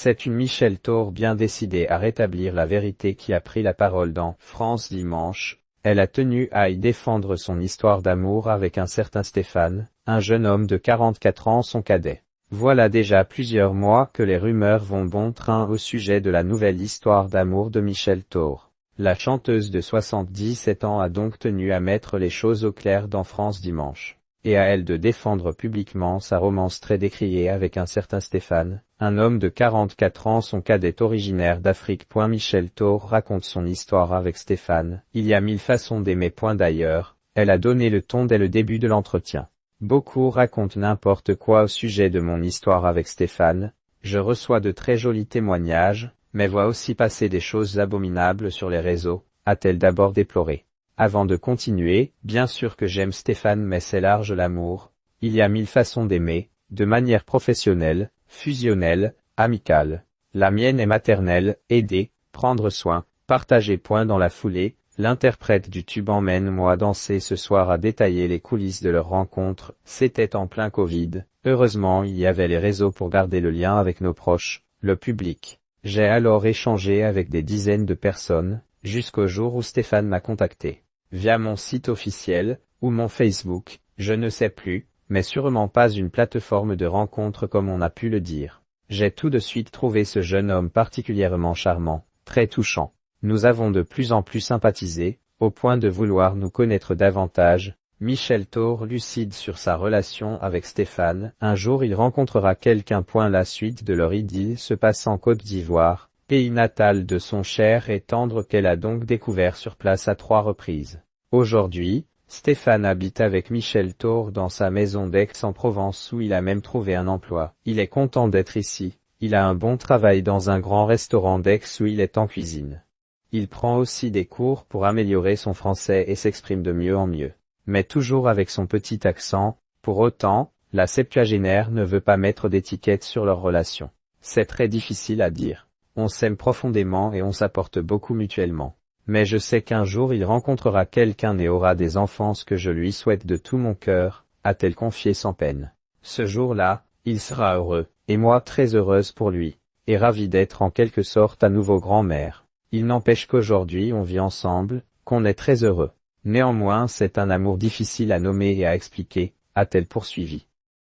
C'est une Michel Thor bien décidée à rétablir la vérité qui a pris la parole dans France Dimanche. Elle a tenu à y défendre son histoire d'amour avec un certain Stéphane, un jeune homme de 44 ans son cadet. Voilà déjà plusieurs mois que les rumeurs vont bon train au sujet de la nouvelle histoire d'amour de Michel Thor. La chanteuse de 77 ans a donc tenu à mettre les choses au clair dans France Dimanche. Et à elle de défendre publiquement sa romance très décriée avec un certain Stéphane, un homme de 44 ans son cadet originaire d'Afrique. Michel Thor raconte son histoire avec Stéphane. Il y a 1000 façons d'aimer. D'ailleurs, elle a donné le ton dès le début de l'entretien. Beaucoup racontent n'importe quoi au sujet de mon histoire avec Stéphane. Je reçois de très jolis témoignages, mais vois aussi passer des choses abominables sur les réseaux, a-t-elle d'abord déploré. Avant de continuer, bien sûr que j'aime Stéphane mais c'est large l'amour. Il y a 1000 façons d'aimer, de manière professionnelle, fusionnelle, amicale. La mienne est maternelle, aider, prendre soin, partager. Dans la foulée, l'interprète du tube Emmène-moi danser ce soir a détaillé les coulisses de leur rencontre. C'était en plein Covid. Heureusement il y avait les réseaux pour garder le lien avec nos proches, le public. J'ai alors échangé avec des dizaines de personnes, jusqu'au jour où Stéphane m'a contacté. Via mon site officiel, ou mon Facebook, je ne sais plus, mais sûrement pas une plateforme de rencontre comme on a pu le dire. J'ai tout de suite trouvé ce jeune homme particulièrement charmant, très touchant. Nous avons de plus en plus sympathisé, au point de vouloir nous connaître davantage. Michel Thor lucide sur sa relation avec Stéphane. Un jour il rencontrera quelqu'un. La suite de leur idylle se passe en Côte d'Ivoire, pays natal de son cher et tendre qu'elle a donc découvert sur place à 3 reprises. Aujourd'hui, Stéphane habite avec Michel Thor dans sa maison d'Aix-en-Provence où il a même trouvé un emploi. Il est content d'être ici. Il a un bon travail dans un grand restaurant d'Aix où il est en cuisine. Il prend aussi des cours pour améliorer son français et s'exprime de mieux en mieux. Mais toujours avec son petit accent. Pour autant, la septuagénaire ne veut pas mettre d'étiquette sur leur relation. C'est très difficile à dire. On s'aime profondément et on s'apporte beaucoup mutuellement. Mais je sais qu'un jour il rencontrera quelqu'un et aura des enfants, ce que je lui souhaite de tout mon cœur, a-t-elle confié sans peine. Ce jour-là, il sera heureux, et moi très heureuse pour lui, et ravie d'être en quelque sorte à nouveau grand-mère. Il n'empêche qu'aujourd'hui on vit ensemble, qu'on est très heureux. Néanmoins c'est un amour difficile à nommer et à expliquer, a-t-elle poursuivi.